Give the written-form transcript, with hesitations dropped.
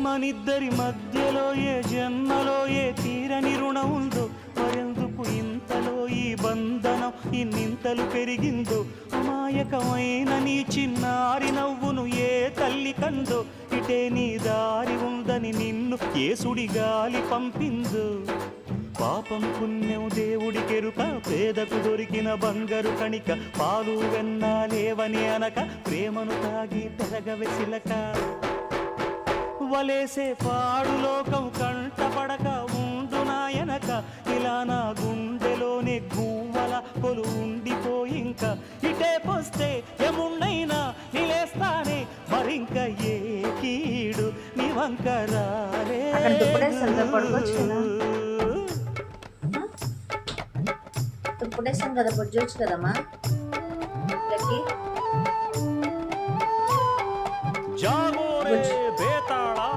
మనిద్దరి మధ్యలో ఏ జన్మలో ఏ తీరని రుణం ఉందో, మరెందుకు ఇంతలో ఈ బంధనం ఇన్నింతలు పెరిగిందో, అమాయకమైన నీ చిన్నారి నవ్వును ఏ తల్లి కందో, ఇటే నీ దారి ఉందని నిన్ను ఏ సుడిగాలి పంపిందో. పాపం పుణ్యం దేవుడికెరుక, పేదకు దొరికిన బంగారు కణిక, పాలు వెన్నా లేవని అనక ప్రేమను తాగి తెరగవె చిలక. వలేసే పాడు లోకం కంటపడక ఉండు నాయనక, ఇలా నా గుండెలోనే గువ్వల కొలు ఉండిపోయింక, ఇటే పోస్తే ఎమున్నైనా నిలేస్తానే, మరింక ఏ కీడు నీ వంక రాలేదు. ఇప్పుడేసాం కదా, పొద్దుచ్చు కదమ్మా.